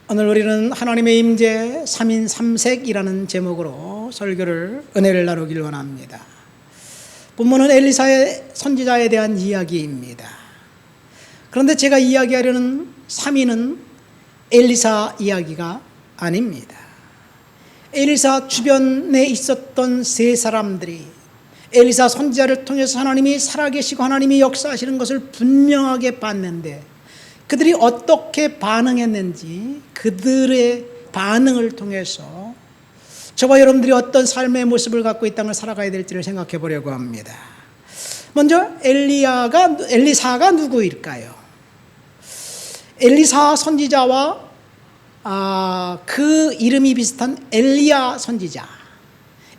오늘 우리는 하나님의 임재 3인 3색이라는 제목으로 은혜를 나누길 원합니다. 본문은 엘리사의 선지자에 대한 이야기입니다. 그런데 제가 이야기하려는 3인은 엘리사 이야기가 아닙니다. 엘리사 주변에 있었던 세 사람들이 엘리사 선지자를 통해서 하나님이 살아계시고 하나님이 역사하시는 것을 분명하게 봤는데, 그들이 어떻게 반응했는지 그들의 반응을 통해서 저와 여러분들이 어떤 삶의 모습을 갖고 이 땅을 살아가야 될지를 생각해 보려고 합니다. 먼저 엘리사가 누구일까요? 엘리사 선지자와 그 이름이 비슷한 엘리야 선지자.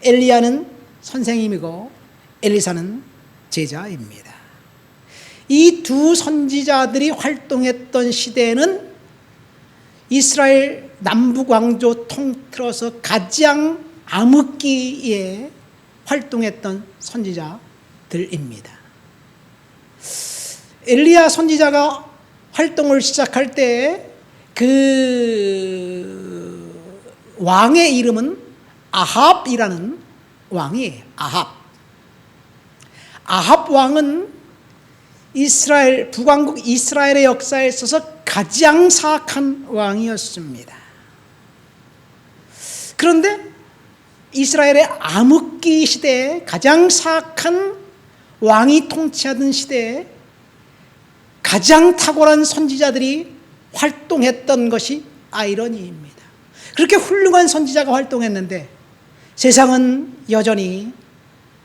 엘리야는 선생님이고 엘리사는 제자입니다. 이 두 선지자들이 활동했던 시대는 이스라엘 남북 왕조 통틀어서 가장 암흑기에 활동했던 선지자들입니다. 엘리야 선지자가 활동을 시작할 때 그 왕의 이름은 아합이라는 왕이에요. 아합 왕은 이스라엘, 북왕국 이스라엘의 역사에 있어서 가장 사악한 왕이었습니다. 그런데 이스라엘의 암흑기 시대에 가장 사악한 왕이 통치하던 시대에 가장 탁월한 선지자들이 활동했던 것이 아이러니입니다. 그렇게 훌륭한 선지자가 활동했는데 세상은 여전히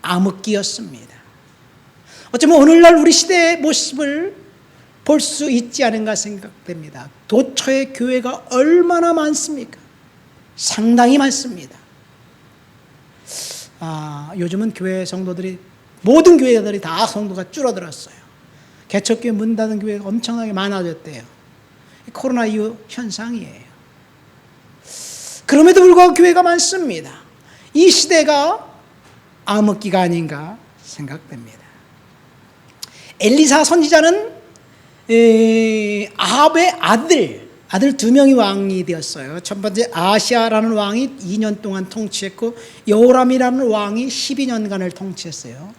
암흑기였습니다. 어쩌면 오늘날 우리 시대의 모습을 볼 수 있지 않은가 생각됩니다. 도처의 교회가 얼마나 많습니까? 상당히 많습니다. 요즘은 교회 성도들이, 모든 교회들이 다 성도가 줄어들었어요. 개척교회 문 닫은 교회가 엄청나게 많아졌대요. 코로나 이후 현상이에요. 그럼에도 불구하고 교회가 많습니다. 이 시대가 암흑기가 아닌가 생각됩니다. 엘리사 선지자는 아합의 아들 두 명이 왕이 되었어요. 첫 번째 아시아라는 왕이 2년 동안 통치했고, 여호람이라는 왕이 12년간을 통치했어요.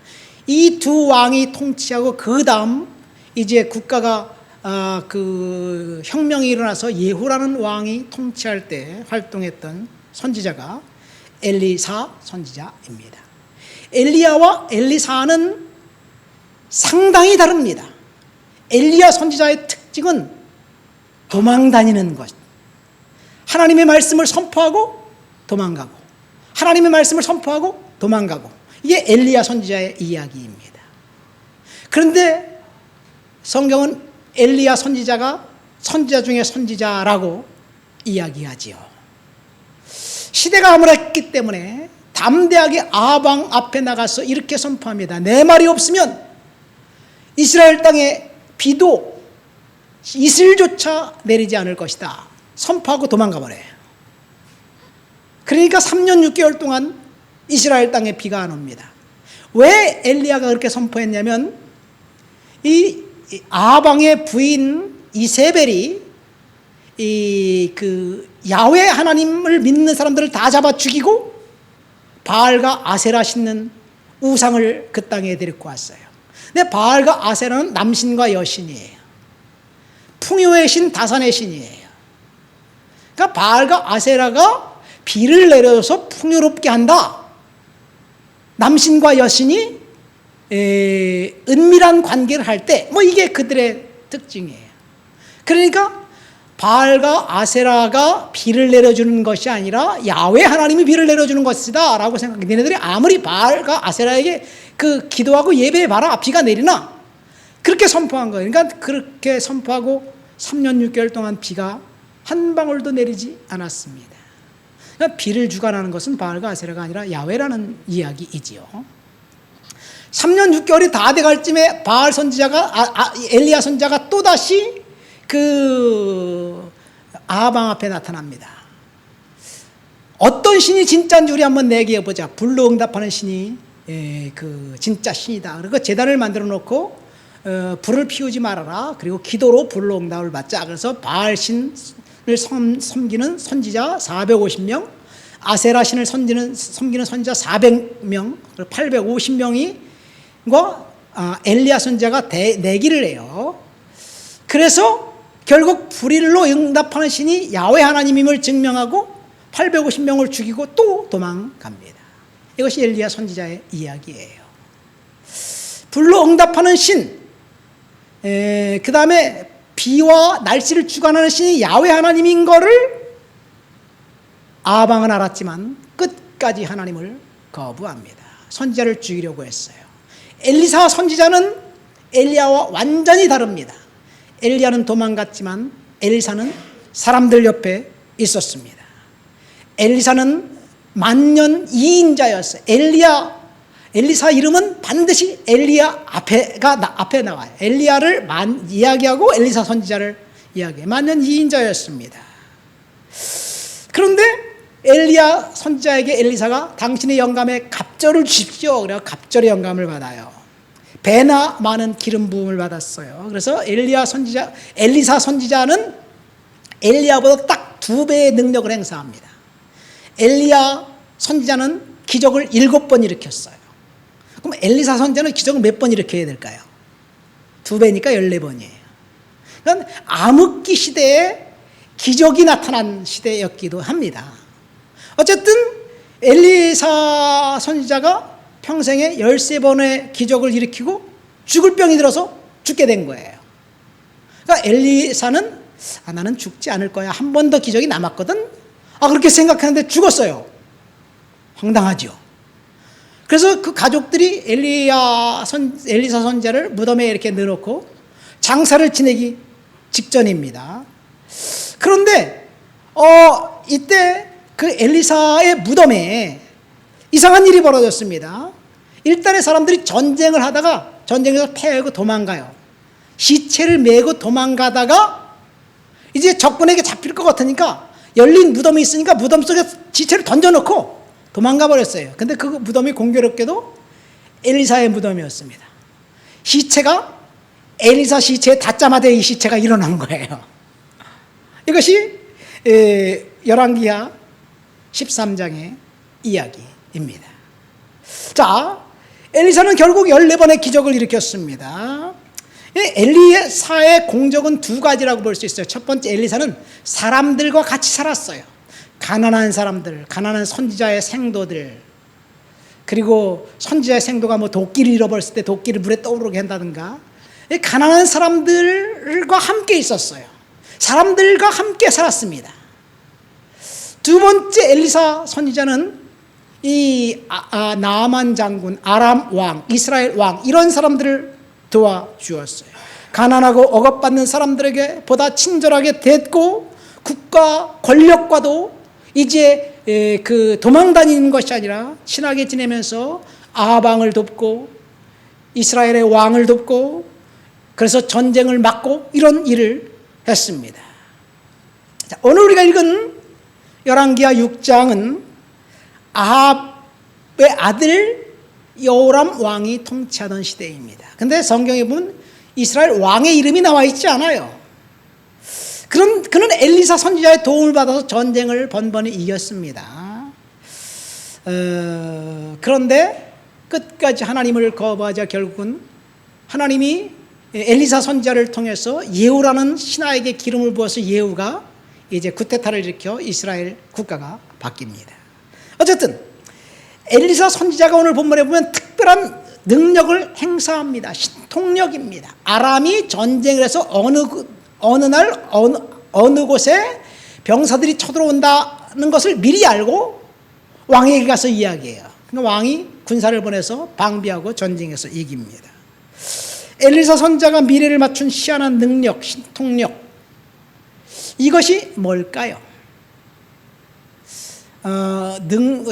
이 두 왕이 통치하고 그 다음 이제 국가가 그 혁명이 일어나서 예후라는 왕이 통치할 때 활동했던 선지자가 엘리사 선지자입니다. 엘리야와 엘리사는 상당히 다릅니다. 엘리야 선지자의 특징은 도망다니는 것. 하나님의 말씀을 선포하고 도망가고, 하나님의 말씀을 선포하고 도망가고, 이게 엘리야 선지자의 이야기입니다. 그런데 성경은 엘리야 선지자가 선지자 중에 선지자라고 이야기하지요. 시대가 암울했기 때문에 담대하게 아합 왕 앞에 나가서 이렇게 선포합니다. 내 말이 없으면 이스라엘 땅에 비도 이슬조차 내리지 않을 것이다. 선포하고 도망가 버려요. 그러니까 3년 6개월 동안 이스라엘 땅에 비가 안 옵니다. 왜 엘리야가 그렇게 선포했냐면, 이 아합 왕의 부인 이세벨이 그 야훼 하나님을 믿는 사람들을 다 잡아 죽이고 바알과 아세라 신는 우상을 그 땅에 데리고 왔어요. 근데 바알과 아세라는 남신과 여신이에요. 풍요의 신, 다산의 신이에요. 그러니까 바알과 아세라가 비를 내려서 풍요롭게 한다. 남신과 여신이 은밀한 관계를 할 때, 이게 그들의 특징이에요. 그러니까 바알과 아세라가 비를 내려주는 것이 아니라 야훼 하나님이 비를 내려주는 것이다 라고 생각해. 너네들이 아무리 바알과 아세라에게 그 기도하고 예배해봐라, 비가 내리나? 그렇게 선포한 거예요. 그러니까 그렇게 선포하고 3년 6개월 동안 비가 한 방울도 내리지 않았습니다. 그러니까 비를 주관하는 것은 바알과 아세라가 아니라 야훼라는 이야기이지요. 3년 6개월이 다 돼갈 쯤에 바알 선지자가 엘리야 선지자가 또다시 그 아합 왕 앞에 나타납니다. 어떤 신이 진짜인지 우리 한번 내기해 보자. 불로 응답하는 신이 그 진짜 신이다. 그리고 제단을 만들어 놓고 불을 피우지 말아라. 그리고 기도로 불로 응답을 받자. 그래서 바알 신 섬기는 선지자 450명, 아세라 신을 섬기는 선지자 400명, 850명과 엘리야 선지자가 내기를 해요. 그래서 결국 불의로 응답하는 신이 야훼 하나님임을 증명하고 850명을 죽이고 또 도망갑니다. 이것이 엘리야 선지자의 이야기예요. 불로 응답하는 신, 그 다음에 비와 날씨를 주관하는 신이 야훼 하나님인 거를 아방은 알았지만 끝까지 하나님을 거부합니다. 선지자를 죽이려고 했어요. 엘리사 선지자는 엘리야와 완전히 다릅니다. 엘리야는 도망갔지만 엘리사는 사람들 옆에 있었습니다. 엘리사는 만년 이인자였어요. 엘리사 이름은 반드시 엘리야 앞에 나와요. 엘리야를 이야기하고 엘리사 선지자를 이야기해요. 만년 이인자였습니다. 그런데 엘리야 선지자에게 엘리사가 당신의 영감에 갑절을 주십시오. 그래서 갑절의 영감을 받아요. 배나 많은 기름 부음을 받았어요. 그래서 엘리사 선지자는 엘리야보다 딱 2배의 능력을 행사합니다. 엘리야 선지자는 기적을 7번 일으켰어요. 그럼 엘리사 선지자는 기적을 몇 번 일으켜야 될까요? 2배니까 14번이에요. 그러니까 암흑기 시대에 기적이 나타난 시대였기도 합니다. 어쨌든 엘리사 선지자가 평생에 13번의 기적을 일으키고 죽을 병이 들어서 죽게 된 거예요. 그러니까 엘리사는 나는 죽지 않을 거야. 한 번 더 기적이 남았거든. 그렇게 생각하는데 죽었어요. 황당하죠. 그래서 그 가족들이 엘리사 선지자를 무덤에 이렇게 넣어놓고 장사를 지내기 직전입니다. 그런데 이때 그 엘리사의 무덤에 이상한 일이 벌어졌습니다. 일단의 사람들이 전쟁을 하다가 전쟁에서 패하고 도망가요. 시체를 메고 도망가다가 이제 적군에게 잡힐 것 같으니까 열린 무덤이 있으니까 무덤 속에 시체를 던져놓고 도망가 버렸어요. 근데 그 무덤이 공교롭게도 엘리사의 무덤이었습니다. 시체가 엘리사 시체에 닿자마자 이 시체가 일어난 거예요. 이것이 열왕기하 13장의 이야기입니다. 자, 엘리사는 결국 14번의 기적을 일으켰습니다. 엘리사의 공적은 2가지라고 볼 수 있어요. 첫 번째, 엘리사는 사람들과 같이 살았어요. 가난한 사람들, 가난한 선지자의 생도들, 그리고 선지자의 생도가 도끼를 잃어버렸을 때 도끼를 물에 떠오르게 한다든가, 가난한 사람들과 함께 있었어요. 사람들과 함께 살았습니다. 2번째, 엘리사 선지자는 이 나아만 장군, 아람 왕, 이스라엘 왕, 이런 사람들을 도와주었어요. 가난하고 억압받는 사람들에게 보다 친절하게 대했고, 국가 권력과도 이제 그 도망다니는 것이 아니라 친하게 지내면서 아방을 돕고 이스라엘의 왕을 돕고, 그래서 전쟁을 막고 이런 일을 했습니다. 자, 오늘 우리가 읽은 열왕기하 6장은 아합의 아들 여호람 왕이 통치하던 시대입니다. 근데 성경에 보면 이스라엘 왕의 이름이 나와 있지 않아요. 그는 엘리사 선지자의 도움을 받아서 전쟁을 번번이 이겼습니다. 그런데 끝까지 하나님을 거부하자 결국은 하나님이 엘리사 선지자를 통해서 예후라는 신하에게 기름을 부어서 예후가 이제 쿠데타를 일으켜 이스라엘 국가가 바뀝니다. 어쨌든 엘리사 선지자가 오늘 본문에 보면 특별한 능력을 행사합니다. 신통력입니다. 아람이 전쟁을 해서 어느 날 어느 곳에 병사들이 쳐들어온다는 것을 미리 알고 왕에게 가서 이야기해요. 그러니까 왕이 군사를 보내서 방비하고 전쟁에서 이깁니다. 엘리사 선지자가 미래를 맞춘 희한한 능력, 신통력, 이것이 뭘까요?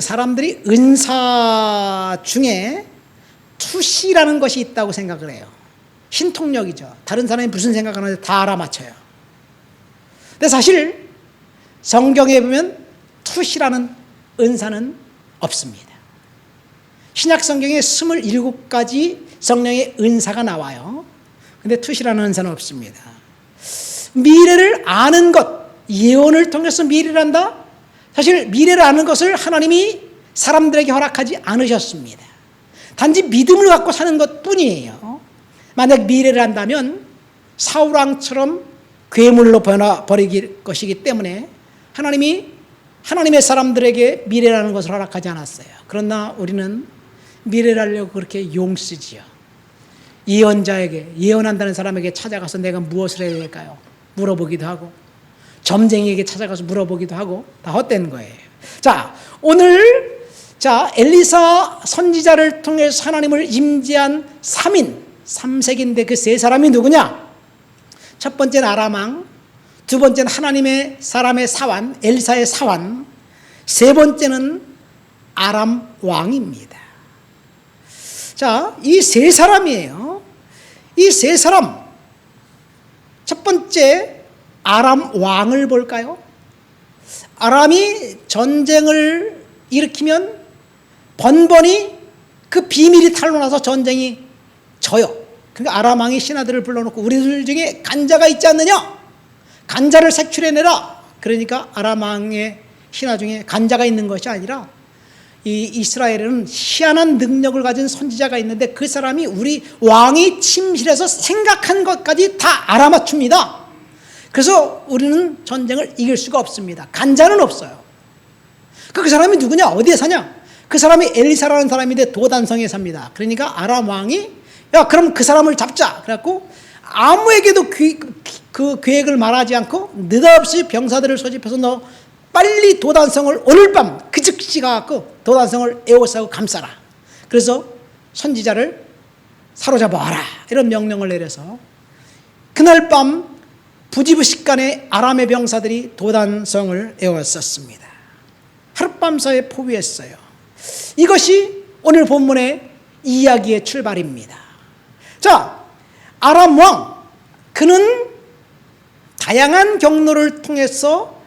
사람들이 은사 중에 투시라는 것이 있다고 생각을 해요. 신통력이죠. 다른 사람이 무슨 생각하는지 다 알아맞혀요. 근데 사실 성경에 보면 투시라는 은사는 없습니다. 신약 성경에 27가지 성령의 은사가 나와요. 근데 투시라는 은사는 없습니다. 미래를 아는 것, 예언을 통해서 미래를 안다? 사실 미래를 아는 것을 하나님이 사람들에게 허락하지 않으셨습니다. 단지 믿음을 갖고 사는 것뿐이에요. 만약 미래를 안다면 사울왕처럼 괴물로 버려버릴 것이기 때문에 하나님이 하나님의 사람들에게 미래라는 것을 허락하지 않았어요. 그러나 우리는 미래를 알려고 그렇게 용쓰지요. 예언자에게, 예언한다는 사람에게 찾아가서 내가 무엇을 해야 될까요? 물어보기도 하고, 점쟁이에게 찾아가서 물어보기도 하고, 다 헛된 거예요. 자, 오늘 엘리사 선지자를 통해서 하나님을 임재한 3세기인데 그 세 사람이 누구냐? 첫 번째는 아람 왕, 두 번째는 하나님의 사람의 사환, 엘리사의 사환, 세 번째는 아람 왕입니다. 자, 이 세 사람이에요. 이 세 사람, 첫 번째 아람 왕을 볼까요? 아람이 전쟁을 일으키면 번번이 그 비밀이 탄로나서 전쟁이 져요. 그러니까 아람 왕이 신하들을 불러놓고 우리들 중에 간자가 있지 않느냐? 간자를 색출해내라. 그러니까 아람 왕의 신하 중에 간자가 있는 것이 아니라 이 이스라엘에는 희한한 능력을 가진 선지자가 있는데 그 사람이 우리 왕이 침실에서 생각한 것까지 다 알아맞춥니다. 그래서 우리는 전쟁을 이길 수가 없습니다. 간자는 없어요. 그 사람이 누구냐? 어디에 사냐? 그 사람이 엘리사라는 사람인데 도단성에 삽니다. 그러니까 아람 왕이 야 그럼 그 사람을 잡자. 그래갖고 아무에게도 그 계획을 말하지 않고 느닷없이 병사들을 소집해서 너 빨리 도단성을 오늘 밤 그 즉시 가갖고 도단성을 에워싸고 감싸라. 그래서 선지자를 사로잡아와라. 이런 명령을 내려서 그날 밤 부지부식간에 아람의 병사들이 도단성을 에워쌌습니다. 하룻밤 사이에 포위했어요. 이것이 오늘 본문의 이야기의 출발입니다. 자, 아람 왕, 그는 다양한 경로를 통해서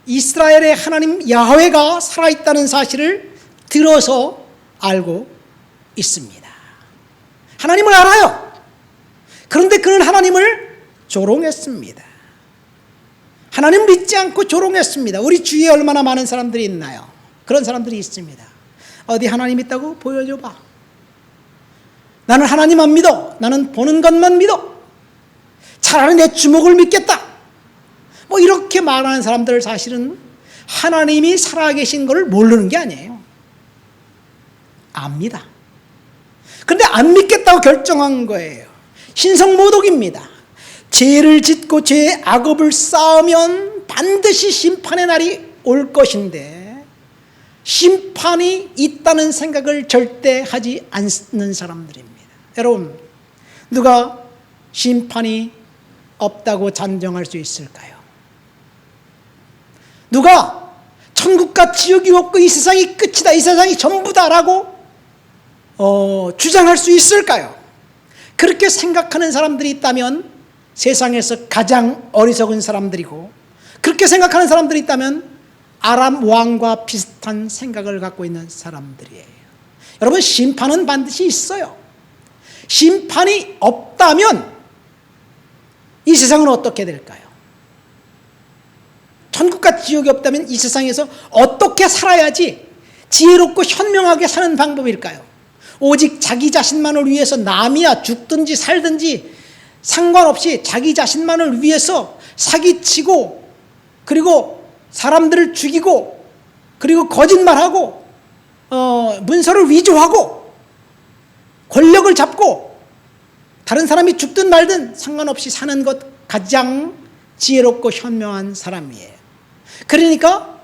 이스라엘의 하나님 야훼가 살아있다는 사실을 들어서 알고 있습니다. 하나님을 알아요. 그런데 그는 하나님을 조롱했습니다. 하나님 믿지 않고 조롱했습니다. 우리 주위에 얼마나 많은 사람들이 있나요? 그런 사람들이 있습니다. 어디 하나님 있다고? 보여줘봐. 나는 하나님 안 믿어. 나는 보는 것만 믿어. 차라리 내 주먹을 믿겠다. 뭐 이렇게 말하는 사람들 사실은 하나님이 살아계신 것을 모르는 게 아니에요. 압니다. 그런데 안 믿겠다고 결정한 거예요. 신성모독입니다. 죄를 짓고 죄의 악업을 쌓으면 반드시 심판의 날이 올 것인데 심판이 있다는 생각을 절대 하지 않는 사람들입니다. 여러분, 누가 심판이 없다고 단정할 수 있을까요? 누가 천국과 지옥이 없고 이 세상이 끝이다, 이 세상이 전부다라고 주장할 수 있을까요? 그렇게 생각하는 사람들이 있다면 세상에서 가장 어리석은 사람들이고, 그렇게 생각하는 사람들이 있다면 아람 왕과 비슷한 생각을 갖고 있는 사람들이에요. 여러분, 심판은 반드시 있어요. 심판이 없다면 이 세상은 어떻게 될까요? 천국과 지옥이 없다면 이 세상에서 어떻게 살아야지 지혜롭고 현명하게 사는 방법일까요? 오직 자기 자신만을 위해서 남이야 죽든지 살든지 상관없이 자기 자신만을 위해서 사기치고, 그리고 사람들을 죽이고, 그리고 거짓말하고, 문서를 위조하고, 권력을 잡고 다른 사람이 죽든 말든 상관없이 사는 것 가장 지혜롭고 현명한 사람이에요. 그러니까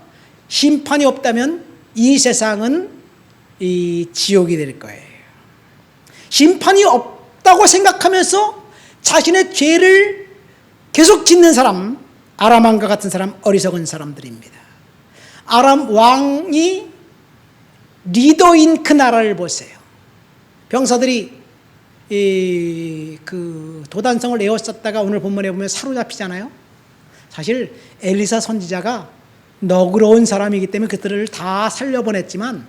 심판이 없다면 이 세상은 이 지옥이 될 거예요. 심판이 없다고 생각하면서 자신의 죄를 계속 짓는 사람, 아람 왕과 같은 사람, 어리석은 사람들입니다. 아람 왕이 리더인 그 나라를 보세요. 병사들이 그 도단성을 에워쌌다가 오늘 본문에 보면 사로잡히잖아요. 사실 엘리사 선지자가 너그러운 사람이기 때문에 그들을 다 살려보냈지만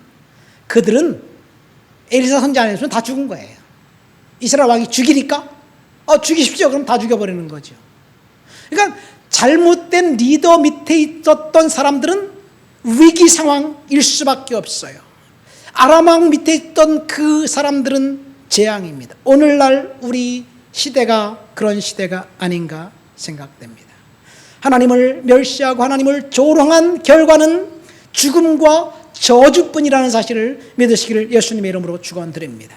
그들은 엘리사 선지자 안 했으면 다 죽은 거예요. 이스라엘 왕이 죽이니까 죽이십시오. 그럼 다 죽여버리는 거죠. 그러니까 잘못된 리더 밑에 있었던 사람들은 위기 상황일 수밖에 없어요. 아람 왕 밑에 있던 그 사람들은 재앙입니다. 오늘날 우리 시대가 그런 시대가 아닌가 생각됩니다. 하나님을 멸시하고 하나님을 조롱한 결과는 죽음과 저주뿐이라는 사실을 믿으시기를 예수님의 이름으로 축원드립니다.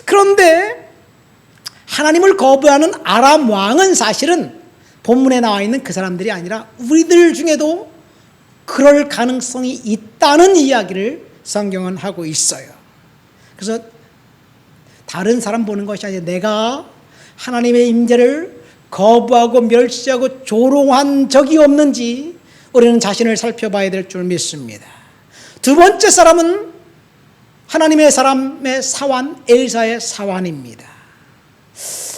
그런데 하나님을 거부하는 아람 왕은 사실은 본문에 나와 있는 그 사람들이 아니라 우리들 중에도 그럴 가능성이 있다는 이야기를 성경은 하고 있어요. 그래서 다른 사람 보는 것이 아니라 내가 하나님의 임재를 거부하고 멸시하고 조롱한 적이 없는지 우리는 자신을 살펴봐야 될 줄 믿습니다. 두 번째 사람은 하나님의 사람의 사환, 엘리사의 사환입니다.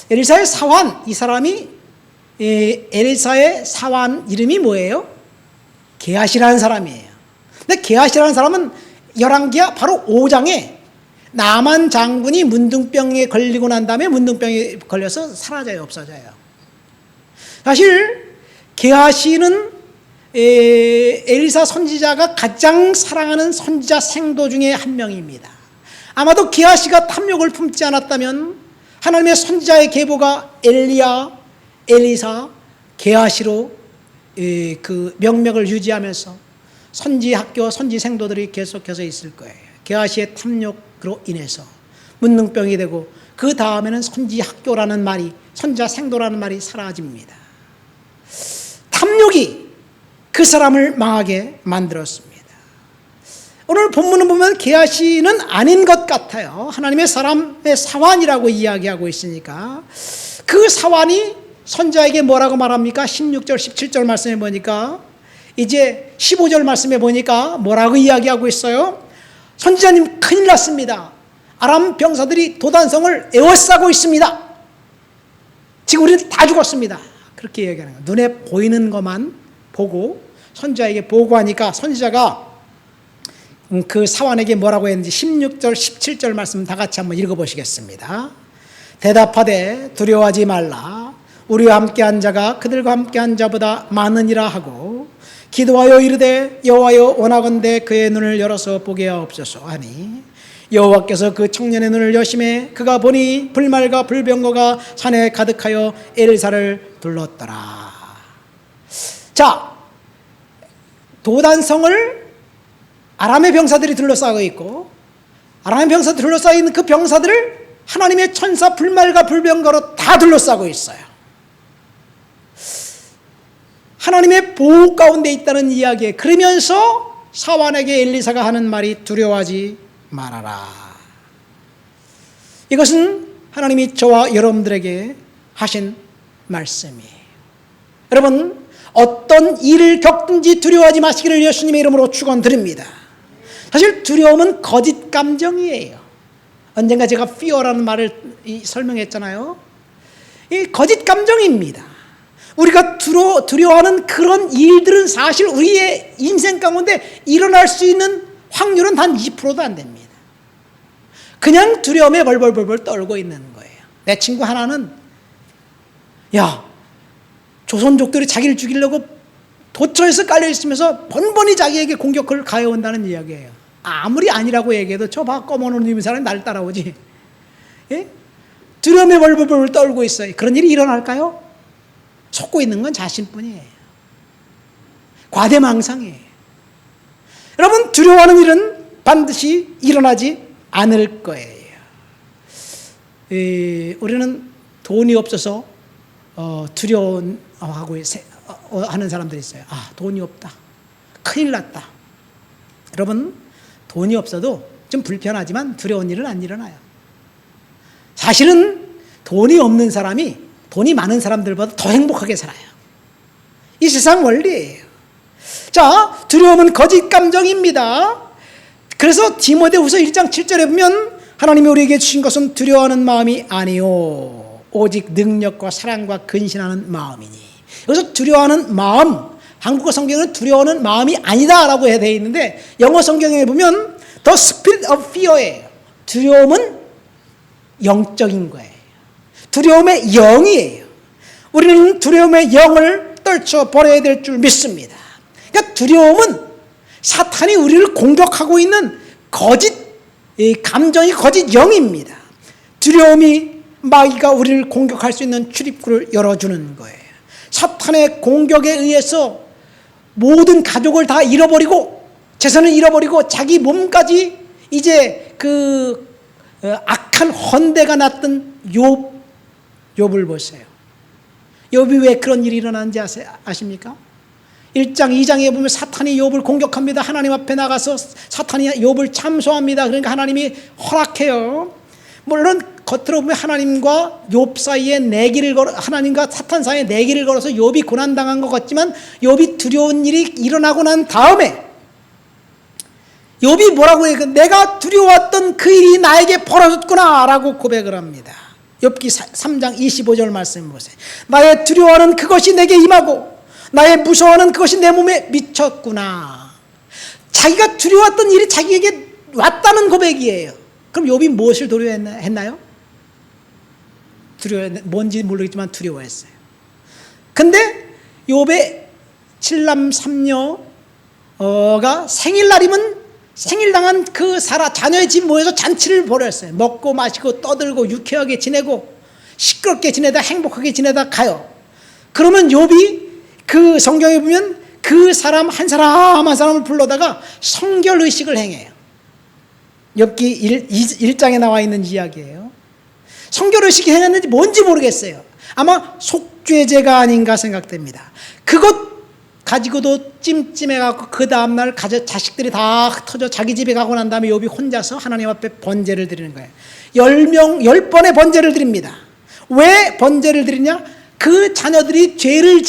엘리사의 사환, 이 사람이 엘리사의 사환 이름이 뭐예요? 게하시라는 사람이에요. 근데 게하시라는 사람은 열왕기하 바로 5장에 나만 장군이 문둥병에 걸리고 난 다음에 문둥병에 걸려서 사라져요, 없어져요. 사실 게하시는 엘리사 선지자가 가장 사랑하는 선지자 생도 중에 한 명입니다. 아마도 게하시가 탐욕을 품지 않았다면 하나님의 선지자의 계보가 엘리야, 엘리사, 게하시로 그 명맥을 유지하면서 선지 학교, 선지 생도들이 계속해서 있을 거예요. 게하시의 탐욕으로 인해서 문둥병이 되고 그 다음에는 선지 학교라는 말이, 선지자 생도라는 말이 사라집니다. 탐욕이 그 사람을 망하게 만들었습니다. 오늘 본문을 보면 게하시는 아닌 것 같아요. 하나님의 사람의 사환이라고 이야기하고 있으니까 그 사환이 선지자에게 뭐라고 말합니까? 16절 17절 말씀에 보니까 이제 15절 말씀에 보니까 뭐라고 이야기하고 있어요? 선지자님 큰일 났습니다. 아람 병사들이 도단성을 에워싸고 있습니다. 지금 우리는 다 죽었습니다. 그렇게 얘기하는 거예요. 눈에 보이는 것만 보고 선지자에게 보고하니까 선지자가 그 사환에게 뭐라고 했는지 16절 17절 말씀 다 같이 한번 읽어보시겠습니다. 대답하되 두려워하지 말라. 우리와 함께한 자가 그들과 함께한 자보다 많으니라 하고 기도하여 이르되 여호와여 원하건대 그의 눈을 열어서 보게 하옵소서 하니 여호와께서 그 청년의 눈을 여심해 그가 보니 불말과 불병거가 산에 가득하여 엘리사를 둘렀더라. 자, 도단성을 아람의 병사들이 둘러싸고 있고 아람의 병사들이 둘러싸고 있는 그 병사들을 하나님의 천사 불말과 불병거로 다 둘러싸고 있어요. 하나님의 보호 가운데 있다는 이야기에 그러면서 사환에게 엘리사가 하는 말이 두려워하지 말아라. 이것은 하나님이 저와 여러분들에게 하신 말씀이에요. 여러분 어떤 일을 겪든지 두려워하지 마시기를 예수님의 이름으로 축원드립니다. 사실 두려움은 거짓 감정이에요. 언젠가 제가 fear라는 말을 설명했잖아요. 이 거짓 감정입니다. 우리가 두려워하는 그런 일들은 사실 우리의 인생 가운데 일어날 수 있는 확률은 단 2%도 안 됩니다. 그냥 두려움에 벌벌벌벌 떨고 있는 거예요. 내 친구 하나는 야, 조선족들이 자기를 죽이려고 도처에서 깔려있으면서 번번이 자기에게 공격을 가해온다는 이야기예요. 아무리 아니라고 얘기해도 저 봐 검은 옷 입은 사람이 날 따라오지. 예? 두려움에 벌벌벌 떨고 있어요. 그런 일이 일어날까요? 속고 있는 건 자신뿐이에요. 과대망상이에요. 여러분 두려워하는 일은 반드시 일어나지 않을 거예요. 우리는 돈이 없어서 두려워하고 하는 사람들이 있어요. 아, 돈이 없다. 큰일 났다. 여러분 돈이 없어도 좀 불편하지만 두려운 일은 안 일어나요. 사실은 돈이 없는 사람이 돈이 많은 사람들보다 더 행복하게 살아요. 이 세상 원리예요. 자, 두려움은 거짓 감정입니다. 그래서 디모데후서 1장 7절에 보면 하나님이 우리에게 주신 것은 두려워하는 마음이 아니요 오직 능력과 사랑과 근신하는 마음이니. 여기서 두려워하는 마음, 한국어 성경은 두려워하는 마음이 아니다 라고 되어 있는데 영어 성경에 보면 The Spirit of Fear예요. 두려움은 영적인 거예요. 두려움의 영이에요. 우리는 두려움의 영을 떨쳐버려야 될 줄 믿습니다. 그러니까 두려움은 사탄이 우리를 공격하고 있는 거짓 감정이 거짓 영입니다. 두려움이 마귀가 우리를 공격할 수 있는 출입구를 열어주는 거예요. 사탄의 공격에 의해서 모든 가족을 다 잃어버리고 재산을 잃어버리고 자기 몸까지 이제 악한 헌대가 났던 욥을 보세요. 욥이 왜 그런 일이 일어나는지 아십니까? 1장 2장에 보면 사탄이 욥을 공격합니다. 하나님 앞에 나가서 사탄이 욥을 참소합니다. 그러니까 하나님이 허락해요. 물론 겉으로 보면 하나님과 욥 사이에 내기를 걸어, 하나님과 사탄 사이에 내기를 걸어서 욥이 고난당한 것 같지만 욥이 두려운 일이 일어나고 난 다음에 욥이 뭐라고 해요? 내가 두려웠던 그 일이 나에게 벌어졌구나 라고 고백을 합니다. 욥기 3장 25절 말씀 보세요. 나의 두려워하는 그것이 내게 임하고 나의 무서워하는 그것이 내 몸에 미쳤구나. 자기가 두려웠던 일이 자기에게 왔다는 고백이에요. 그럼 욥이 무엇을 두려워했나요? 뭔지 모르겠지만 두려워했어요. 근데 욥의 7남 3녀가 생일날이면 생일당한 그 자녀의 집 모여서 잔치를 벌였어요. 먹고 마시고 떠들고 유쾌하게 지내고 시끄럽게 지내다 행복하게 지내다 가요. 그러면 욥이 그 성경에 보면 그 사람 한 사람 한 사람을 불러다가 성결의식을 행해요. 욥기 1장에 나와 있는 이야기예요. 성결의식이 행했는지 뭔지 모르겠어요. 아마 속죄제가 아닌가 생각됩니다. 그것 가지고도 찜찜해갖고 그 다음날 자식들이 다 흩어져 자기 집에 가고 난 다음에 욥이 혼자서 하나님 앞에 번제를 드리는 거예요. 10번의 번제를 드립니다. 왜 번제를 드리냐? 그 자녀들이 죄를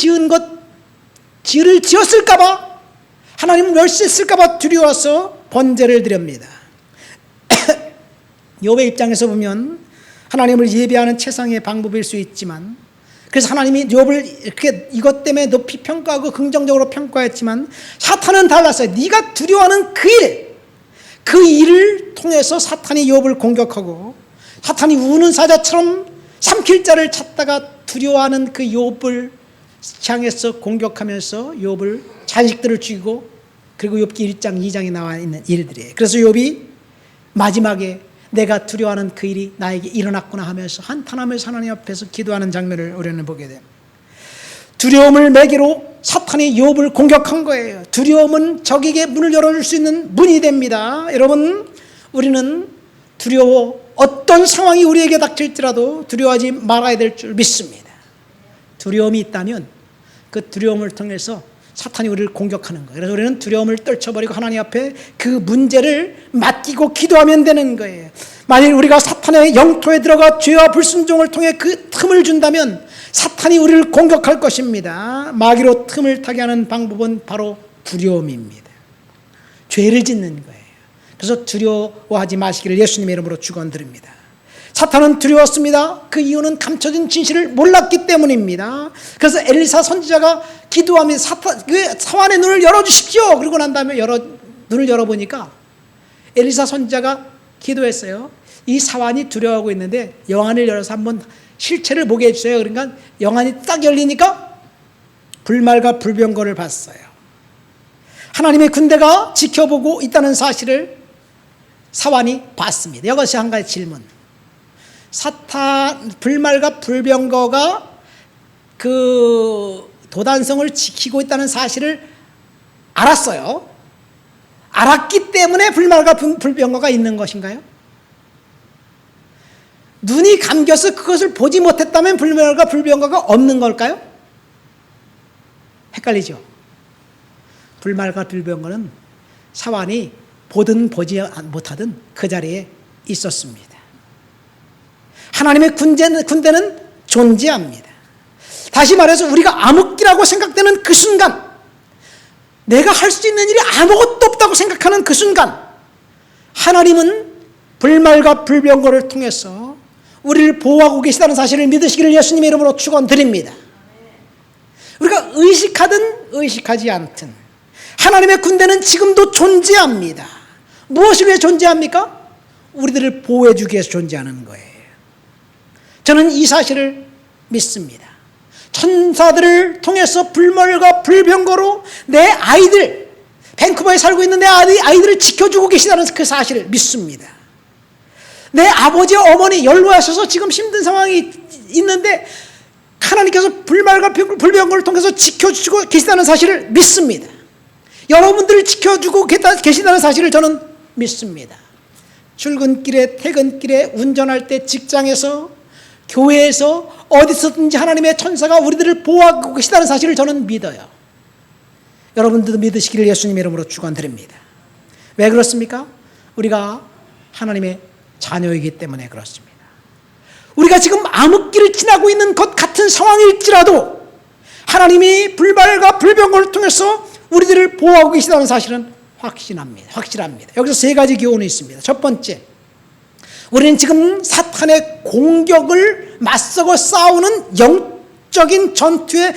지었을까봐, 하나님 멸시했을까봐 두려워서 번제를 드립니다. 욥의 입장에서 보면 하나님을 예배하는 최상의 방법일 수 있지만, 그래서 하나님이 욥을 이렇게 이것 때문에 높이 평가하고 긍정적으로 평가했지만 사탄은 달랐어요. 네가 두려워하는 그 일을 통해서 사탄이 욥을 공격하고, 사탄이 우는 사자처럼 삼킬 자를 찾다가 두려워하는 그 욥을 향해서 공격하면서 욥을 자식들을 죽이고, 그리고 욥기 1장 2장에 나와 있는 일들이에요. 그래서 욥이 마지막에 내가 두려워하는 그 일이 나에게 일어났구나 하면서 한탄하면서 하나님 앞에서 기도하는 장면을 우리는 보게 됩니다. 두려움을 매개로 사탄이 욥을 공격한 거예요. 두려움은 적에게 문을 열어줄 수 있는 문이 됩니다. 여러분, 우리는 어떤 상황이 우리에게 닥칠지라도 두려워하지 말아야 될 줄 믿습니다. 두려움이 있다면 그 두려움을 통해서 사탄이 우리를 공격하는 거예요. 그래서 우리는 두려움을 떨쳐버리고 하나님 앞에 그 문제를 맡기고 기도하면 되는 거예요. 만일 우리가 사탄의 영토에 들어가 죄와 불순종을 통해 그 틈을 준다면 사탄이 우리를 공격할 것입니다. 마귀로 틈을 타게 하는 방법은 바로 두려움입니다. 죄를 짓는 거예요. 그래서 두려워하지 마시기를 예수님의 이름으로 축원드립니다. 사탄은 두려웠습니다. 그 이유는 감춰진 진실을 몰랐기 때문입니다. 그래서 엘리사 선지자가 기도하며 사환의 눈을 열어주십시오. 그러고 난 다음에 눈을 열어보니까 엘리사 선지자가 기도했어요. 이 사환이 두려워하고 있는데 영안을 열어서 한번 실체를 보게 해주세요. 그러니까 영안이 딱 열리니까 불말과 불병거를 봤어요. 하나님의 군대가 지켜보고 있다는 사실을 사환이 봤습니다. 이것이 한 가지 질문. 불말과 불병거가 그 도단성을 지키고 있다는 사실을 알았어요. 알았기 때문에 불말과 불병거가 있는 것인가요? 눈이 감겨서 그것을 보지 못했다면 불말과 불병거가 없는 걸까요? 헷갈리죠? 불말과 불병거는 사환이 보든 보지 못하든 그 자리에 있었습니다. 하나님의 군대는 존재합니다. 다시 말해서 우리가 암흑기라고 생각되는 그 순간, 내가 할 수 있는 일이 아무것도 없다고 생각하는 그 순간, 하나님은 불말과 불병거를 통해서 우리를 보호하고 계시다는 사실을 믿으시기를 예수님의 이름으로 축원드립니다. 우리가 의식하든 의식하지 않든 하나님의 군대는 지금도 존재합니다. 무엇을 위해 존재합니까? 우리들을 보호해 주기 위해서 존재하는 거예요. 저는 이 사실을 믿습니다. 천사들을 통해서 불멸과 불병거로 내 아이들, 밴쿠버에 살고 있는 내 아이들을 지켜주고 계시다는 그 사실을 믿습니다. 내 아버지, 어머니 연로하셔서 지금 힘든 상황이 있는데 하나님께서 불말과 불병거를 통해서 지켜주고 계시다는 사실을 믿습니다. 여러분들을 지켜주고 계시다는 사실을 저는 믿습니다. 출근길에, 퇴근길에, 운전할 때, 직장에서, 교회에서, 어디서든지 하나님의 천사가 우리들을 보호하고 계시다는 사실을 저는 믿어요. 여러분들도 믿으시기를 예수님 이름으로 축원드립니다. 왜 그렇습니까? 우리가 하나님의 자녀이기 때문에 그렇습니다. 우리가 지금 암흑기를 지나고 있는 것 같은 상황일지라도 하나님이 불발과 불병거를 통해서 우리들을 보호하고 계시다는 사실은 확실합니다. 여기서 세 가지 교훈이 있습니다. 첫 번째, 우리는 지금 사탄의 공격을 맞서고 싸우는 영적인 전투의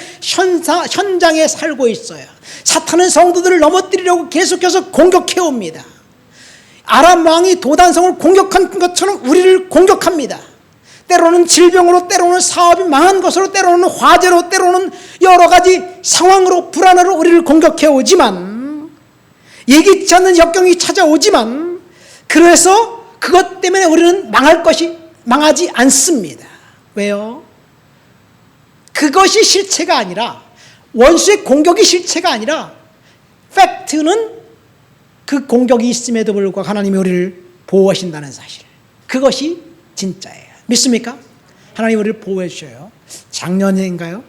현장에 살고 있어요. 사탄은 성도들을 넘어뜨리려고 계속해서 공격해옵니다. 아람 왕이 도단성을 공격한 것처럼 우리를 공격합니다. 때로는 질병으로, 때로는 사업이 망한 것으로, 때로는 화재로, 때로는 여러 가지 상황으로, 불안으로 우리를 공격해오지만, 예기치 않는 역경이 찾아오지만, 그래서 그것 때문에 우리는 망하지 않습니다. 왜요? 그것이 실체가 아니라, 원수의 공격이 실체가 아니라, 팩트는 그 공격이 있음에도 불구하고 하나님이 우리를 보호하신다는 사실, 그것이 진짜예요. 믿습니까? 하나님 우리를 보호해 주셔요. 작년인가요?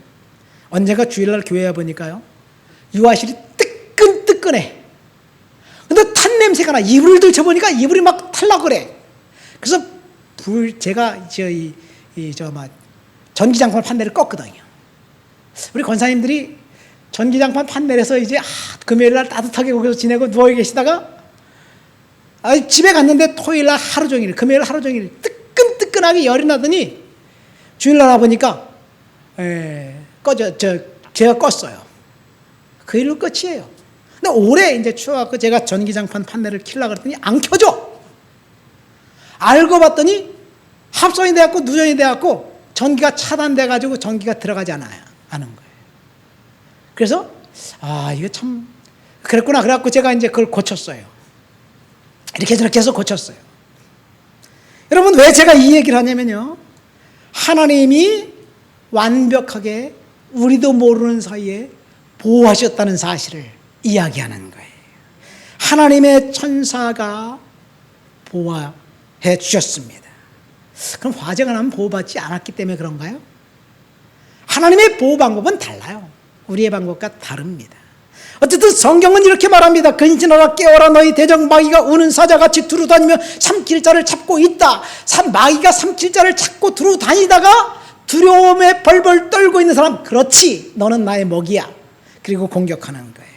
언젠가 주일날 교회에 보니까요, 유아실이 뜨끈뜨끈해. 근데 탄 냄새가 나. 이불을 들쳐보니까 이불이 막 탈라 그래. 그래서 제가 전기장판 판넬을 껐거든요. 우리 권사님들이 전기장판 판넬에서 이제 금요일날 따뜻하게 거기서 지내고 누워 계시다가 집에 갔는데 토요일날 하루 종일, 금요일 하루 종일 뜨끈뜨끈하게 열이 나더니 주일날 와보니까 제가 껐어요. 그 일로 끝이에요. 근데 올해 이제 추워갖고 제가 전기장판 판넬을 켜려고 그랬더니 안 켜져. 알고 봤더니 합선이 돼갖고 누전이 돼갖고 전기가 차단돼가지고 전기가 들어가지 않는 거예요. 그래서 이거 참 그랬구나. 그래갖고 제가 이제 그걸 고쳤어요. 이렇게 저렇게 해서 고쳤어요. 여러분, 왜 제가 이 얘기를 하냐면요, 하나님이 완벽하게 우리도 모르는 사이에 보호하셨다는 사실을 이야기하는 거예요. 하나님의 천사가 보호해 주셨습니다. 그럼 화재가 나면 보호받지 않았기 때문에 그런가요? 하나님의 보호 방법은 달라요. 우리의 방법과 다릅니다. 어쨌든 성경은 이렇게 말합니다. 근신하라, 깨어라, 너희 대적 마귀가 우는 사자같이 두루다니며 삼킬 자를 찾고 있다. 마귀가 삼킬 자를 찾고 두루다니다가 두려움에 벌벌 떨고 있는 사람, 그렇지, 너는 나의 먹이야. 그리고 공격하는 거예요.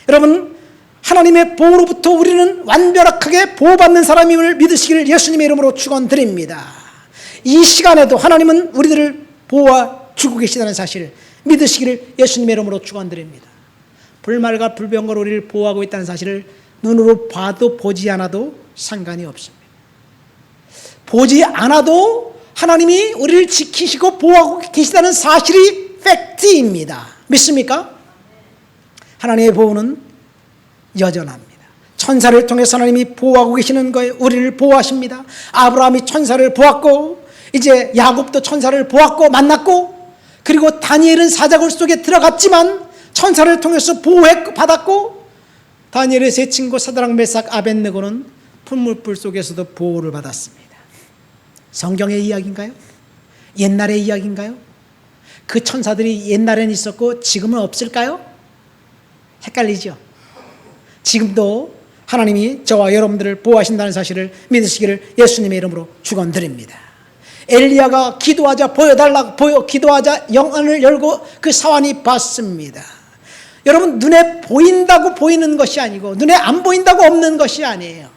여러분, 하나님의 보호로부터 우리는 완벽하게 보호받는 사람임을 믿으시기를 예수님의 이름으로 축원드립니다. 이 시간에도 하나님은 우리들을 보호해주고 계시다는 사실을 믿으시기를 예수님의 이름으로 축원드립니다. 불말과 불병거로 우리를 보호하고 있다는 사실을 눈으로 봐도 보지 않아도 상관이 없습니다. 보지 않아도 하나님이 우리를 지키시고 보호하고 계시다는 사실이 팩트입니다. 믿습니까? 하나님의 보호는 여전합니다. 천사를 통해서 하나님이 보호하고 계시는 거예요. 우리를 보호하십니다. 아브라함이 천사를 보았고, 이제 야곱도 천사를 보았고 만났고, 그리고 다니엘은 사자굴 속에 들어갔지만 천사를 통해서 보호받았고, 다니엘의 세 친구 사드락, 메삭, 아벳느고는 풀물불 속에서도 보호를 받았습니다. 성경의 이야기인가요? 옛날의 이야기인가요? 그 천사들이 옛날에는 있었고 지금은 없을까요? 헷갈리죠? 지금도 하나님이 저와 여러분들을 보호하신다는 사실을 믿으시기를 예수님의 이름으로 축원드립니다. 엘리야가 기도하자 기도하자 영안을 열고 그 사환이 봤습니다. 여러분, 눈에 보인다고 보이는 것이 아니고 눈에 안 보인다고 없는 것이 아니에요.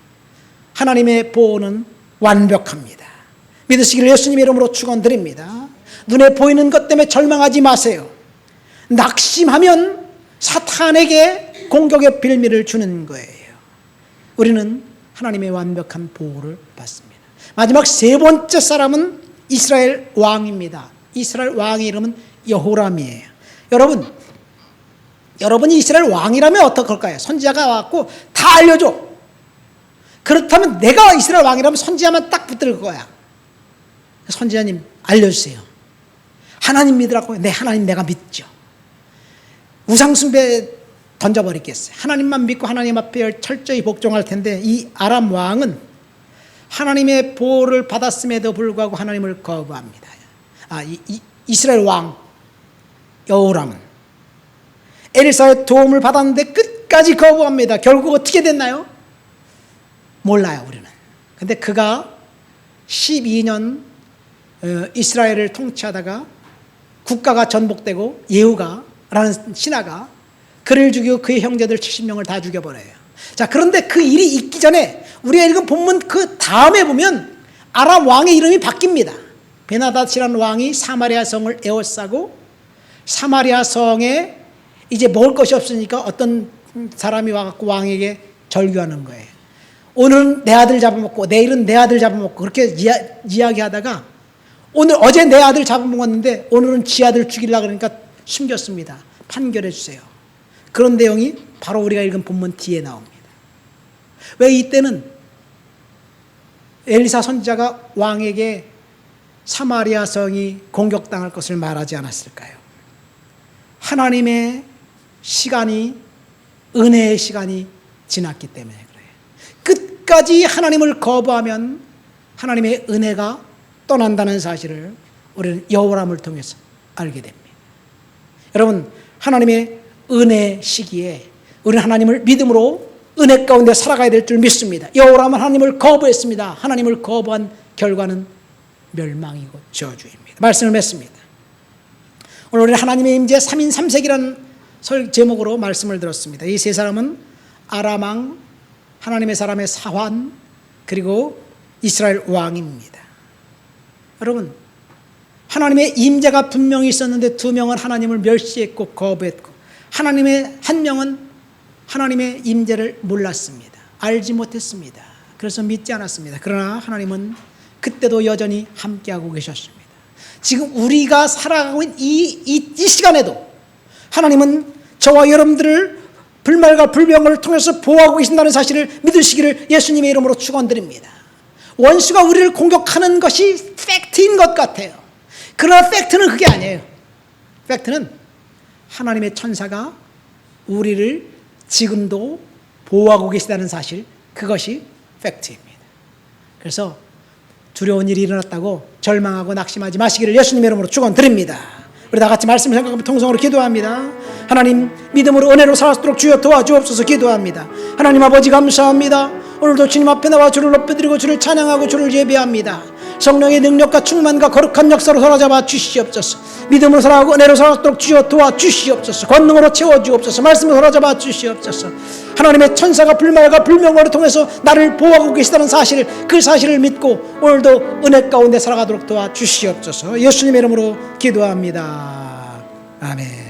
하나님의 보호는 완벽합니다. 믿으시기를 예수님의 이름으로 축원드립니다. 눈에 보이는 것 때문에 절망하지 마세요. 낙심하면 사탄에게 공격의 빌미를 주는 거예요. 우리는 하나님의 완벽한 보호를 받습니다. 마지막 세 번째 사람은 이스라엘 왕입니다. 이스라엘 왕의 이름은 여호람이에요. 여러분이 이스라엘 왕이라면 어떡할까요? 선지자가 와갖고 다 알려줘. 그렇다면 내가 이스라엘 왕이라면 선지자만 딱 붙들 거야. 선지자님 알려주세요. 하나님 믿으라고. 네, 하나님 내가 믿죠. 우상숭배 던져버리겠어요. 하나님만 믿고 하나님 앞에 철저히 복종할 텐데, 이 아람 왕은 하나님의 보호를 받았음에도 불구하고 하나님을 거부합니다. 이스라엘 왕 여호람은 엘리사의 도움을 받았는데 끝까지 거부합니다. 결국 어떻게 됐나요? 몰라요, 우리는. 근데 그가 12년 이스라엘을 통치하다가 국가가 전복되고 예후가라는 신하가 그를 죽이고 그의 형제들 70명을 다 죽여버려요. 자, 그런데 그 일이 있기 전에 우리가 읽은 본문 그 다음에 보면 아람 왕의 이름이 바뀝니다. 베나닷이라는 왕이 사마리아 성을 에워싸고, 사마리아 성에 이제 먹을 것이 없으니까 어떤 사람이 와갖고 왕에게 절규하는 거예요. 오늘은 내 아들 잡아먹고 내일은 내 아들 잡아먹고, 그렇게 이야기하다가 어제 내 아들 잡아먹었는데 오늘은 지 아들 죽이려고 그러니까 숨겼습니다. 판결해 주세요. 그런 내용이 바로 우리가 읽은 본문 뒤에 나옵니다. 왜 이때는 엘리사 선지자가 왕에게 사마리아 성이 공격당할 것을 말하지 않았을까요? 하나님의 시간이, 은혜의 시간이 지났기 때문에 그래요. 끝까지 하나님을 거부하면 하나님의 은혜가 떠난다는 사실을 우리는 여호람을 통해서 알게 됩니다. 여러분, 하나님의 은혜 시기에 우리는 하나님을 믿음으로 은혜 가운데 살아가야 될 줄 믿습니다. 여호람은 하나님을 거부했습니다. 하나님을 거부한 결과는 멸망이고 저주입니다. 말씀을 맺습니다. 오늘 우리는 하나님의 임재 3인 3색이라는 제목으로 말씀을 들었습니다. 이 세 사람은 아람 왕, 하나님의 사람의 사환, 그리고 이스라엘 왕입니다. 여러분, 하나님의 임재가 분명히 있었는데 두 명은 하나님을 멸시했고 거부했고, 하나님의 한 명은 하나님의 임재를 몰랐습니다. 알지 못했습니다. 그래서 믿지 않았습니다. 그러나 하나님은 그때도 여전히 함께하고 계셨습니다. 지금 우리가 살아가고 있는 이 시간에도 하나님은 저와 여러분들을 불말과 불병을 통해서 보호하고 계신다는 사실을 믿으시기를 예수님의 이름으로 축원드립니다. 원수가 우리를 공격하는 것이 팩트인 것 같아요. 그러나 팩트는 그게 아니에요. 팩트는 하나님의 천사가 우리를 지금도 보호하고 계시다는 사실, 그것이 팩트입니다. 그래서 두려운 일이 일어났다고 절망하고 낙심하지 마시기를 예수님의 이름으로 축원드립니다. 우리 다 같이 말씀을 생각하며 통성으로 기도합니다. 하나님, 믿음으로 은혜로 살아서도록 주여 도와주옵소서. 기도합니다. 하나님 아버지, 감사합니다. 오늘도 주님 앞에 나와 주를 높여드리고 주를 찬양하고 주를 예배합니다. 성령의 능력과 충만과 거룩한 역사로 사로잡아 주시옵소서. 믿음으로 살아가고 은혜로 살아도록 주여 도와주시옵소서. 권능으로 채워주옵소서. 말씀으로 사로잡아 주시옵소서. 하나님의 천사가 불말과 불명으로 통해서 나를 보호하고 계시다는 사실, 그 사실을 믿고 오늘도 은혜 가운데 살아가도록 도와주시옵소서. 예수님의 이름으로 기도합니다. 아멘.